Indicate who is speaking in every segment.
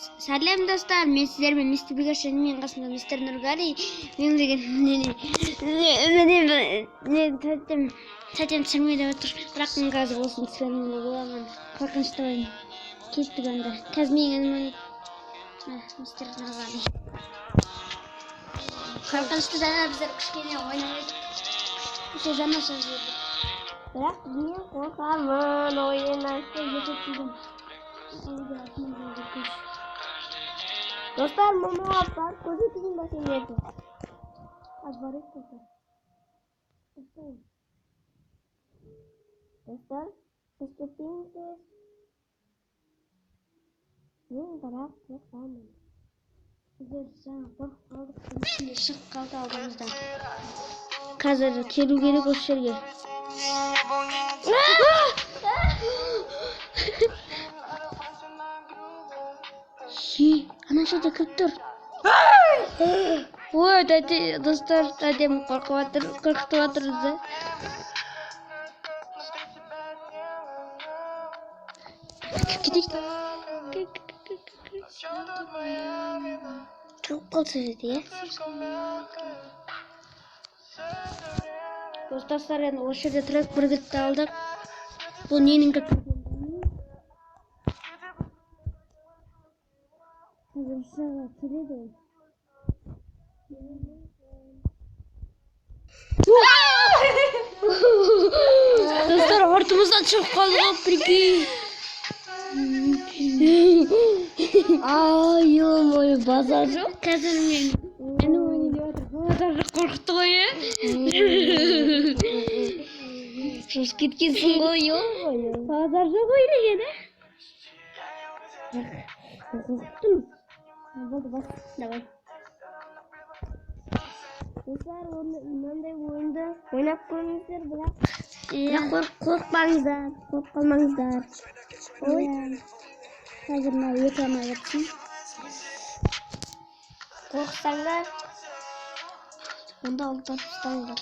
Speaker 1: Сәлем достар, мен сіздермен мистер Бигашен, мен қасымда мистер Нұрғали. Мен деген тәтем түсірмейді отыр. Бірақ мен қазір болсын түсіремін боламын. Қорқынышты ойын. Кеттік онда. Қазір мен мистер Нұрғали. Қорқынышты жаңа біздер кішкене ойнап едік. Жаңа сөз едік. Бірақ мен қорқамын ойын айтты ететіндім. Dostlar mama var. Koca bizim başına geldi. Az var et dostlar. Dostlar. İstediğiniz. Ne bırak yok tamam. Güzel sana bak aldık. Şimdi şık kaldı aldığımızdan. Kazarı geri koşar gel. Ана жерде кіріп тұр. Ой, достар, тәтем қорқытып жатыр бізді. Кетейік. Тұрып қалса жерде, иә? Достар, енді осы жерде трек бір кілтті алдық. Бұл ненің кілті? Hazırsa kirli Dostlar hortumuzdan çıkıp kaldık peki. Ay oy bazarcı. Kazanım beni oynuyor. Bazarcı korktu ya. Sus gitsin koyuyor. Bazarcı koyuyor gene. Korktum. Болды бас, давай. Достар, мынандай ойынды ойнап көріңіздер, бірақ қорықпаңыздар, қорқып қалмаңыздар. Ой, қазір мына екрана кетсін. Қорықсаңдар, онда ұлтап ұстаңыздар.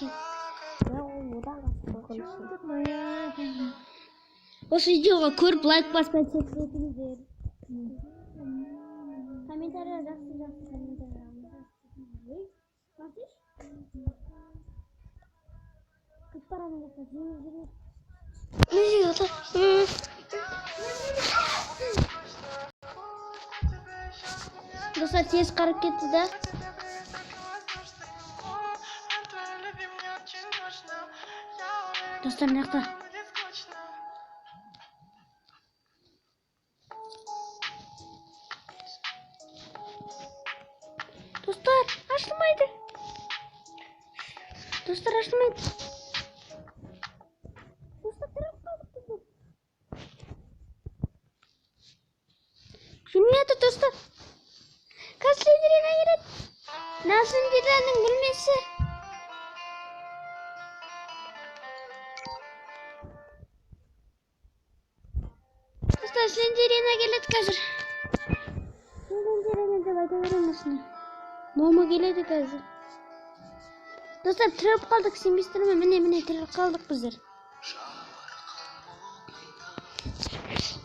Speaker 1: Осы видеоға көріп лайк баспай түсіріңіздер. Комментария жақсы комментария. Басыш? Кіп барамын жақсы жеңіз. Достар тез қарып кетті да. Достар мынақта. Dostlar açılmaydı. Dostlar açılmaydı. Dostlar taraf kaldık bizim. Şunu yatır dostlar. Kaç sendirine girer. Nasıl girenin bilmesi. Dostlar sendirine geldik hazır. Sendirine de bayda verilmesin. Мома келеді қазір. Достар, тіріп қалдық, сенбестеріме, міне тіріп қалдық біздер.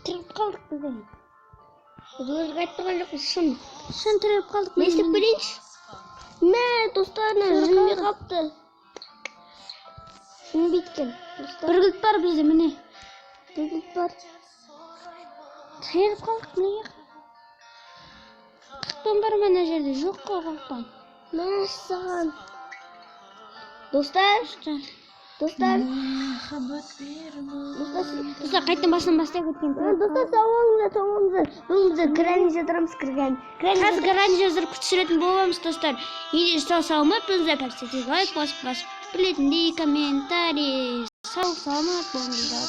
Speaker 1: Тіріп қалдық біздер. Өзімізге айттыған жоқпыз, шын тіріп қалдық. Не істеп көрейінші? Мә, достарына жүнбей қапты. Жүнбей еткен. Бір кілт бар бізде, міне. Бір кілт бар. Тіріп қалдық, міне. Қақпан бар ма ана жерде? Жоқ қой қақпан. Мәссаған. Достар. Достар. Достар қайттан басынан бастап өткен. Достар сау болыңыздар. Бүгін біздер гранизаторымыз кірген. Қазір гранизатор түсіретін боламыз достар. Егер сау-саламат болыңыздар, көрсетіп лайк басып, білетіндей комментарий. Сау-саламат болыңыздар.